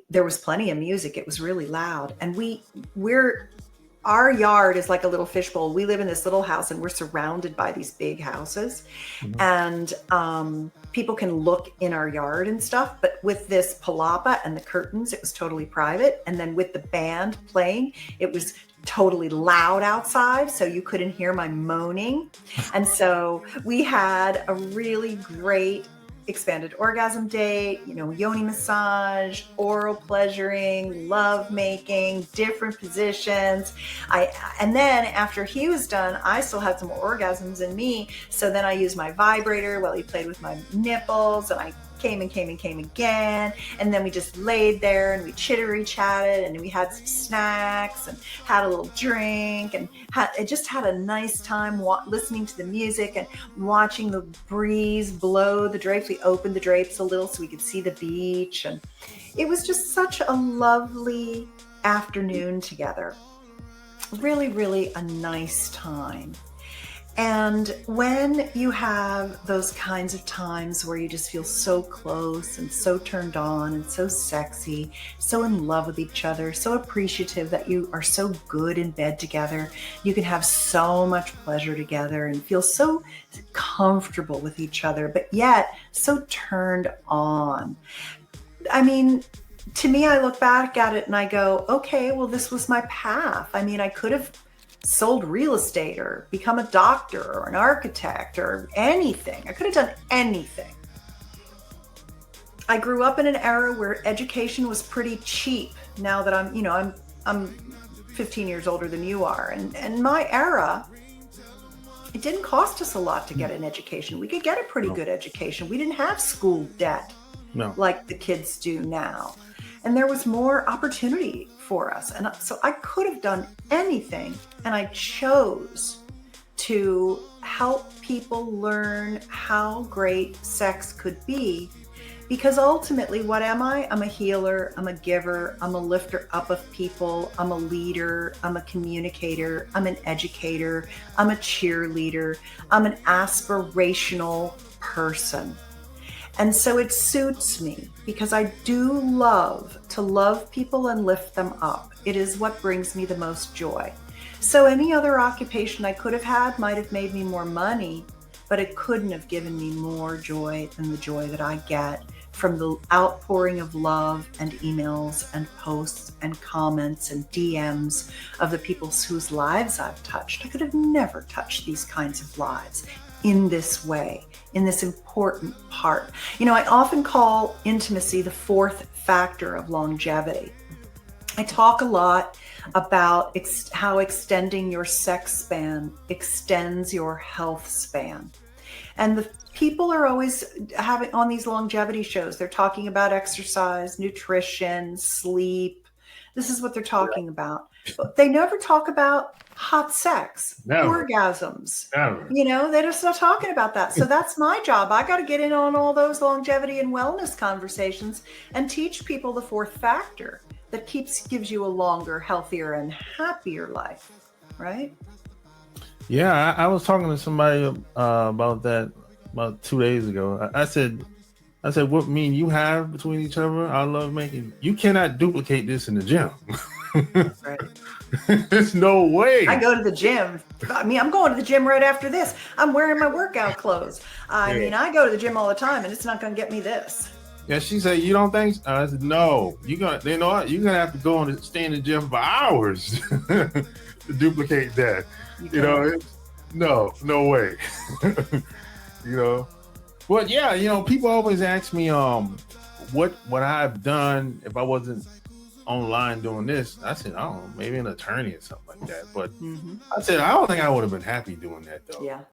there was plenty of music. It was really loud. And our yard is like a little fishbowl. We live in this little house and we're surrounded by these big houses. And people can look in our yard and stuff. But with this palapa and the curtains, it was totally private. And then with the band playing, it was totally loud outside. So you couldn't hear my moaning. And so we had a really great expanded orgasm date, yoni massage, oral pleasuring, love making, different positions. And then after he was done, I still had some more orgasms in me. So then I used my vibrator while he played with my nipples, and I came again. And then we just laid there and we chittery chatted and we had some snacks and had a little drink and just had a nice time listening to the music and watching the breeze blow the drapes. We opened the drapes a little so we could see the beach. And it was just such a lovely afternoon together. Really, really a nice time. And when you have those kinds of times where you just feel so close and so turned on and so sexy, so in love with each other, so appreciative that you are so good in bed together, you can have so much pleasure together and feel so comfortable with each other, but yet so turned on. I mean, to me, I look back at it and I go, okay, well, this was my path. I mean, I could have sold real estate or become a doctor or an architect or anything. I could have done anything. I grew up in an era where education was pretty cheap. Now that I'm 15 years older than you are. And my era, it didn't cost us a lot to get an education. We could get a pretty good education. We didn't have school debt like the kids do now. And there was more opportunity for us. And so I could have done anything. And I chose to help people learn how great sex could be. Because ultimately, what am I? I'm a healer. I'm a giver. I'm a lifter up of people. I'm a leader. I'm a communicator. I'm an educator. I'm a cheerleader. I'm an aspirational person. And so it suits me because I do love to love people and lift them up. It is what brings me the most joy. So any other occupation I could have had might have made me more money, but it couldn't have given me more joy than the joy that I get from the outpouring of love and emails and posts and comments and DMs of the people whose lives I've touched. I could have never touched these kinds of lives in this way, in this important part. I often call intimacy the fourth factor of longevity. I talk a lot about how extending your sex span extends your health span. And the people are always having on these longevity shows, they're talking about exercise, nutrition, sleep. This is what they're talking about. But they never talk about hot sex, orgasms. They're just not talking about that. So that's my job. I got to get in on all those longevity and wellness conversations and teach people the fourth factor that gives you a longer, healthier, and happier life, right? Yeah, I was talking to somebody about that about 2 days ago. I said, what me and you have between each other, our love making, you cannot duplicate this in the gym. Right. There's no way. I go to the gym. I'm going to the gym right after this. I'm wearing my workout clothes. I mean, I go to the gym all the time, and it's not going to get me this. Yeah, she said, you don't think? I said, no. You're gonna have to go and stay in the gym for hours to duplicate that. No way. But yeah, people always ask me what I've done if I wasn't online doing this. I said, I don't know, maybe an attorney or something like that. But I said, I don't think I would have been happy doing that though. Yeah.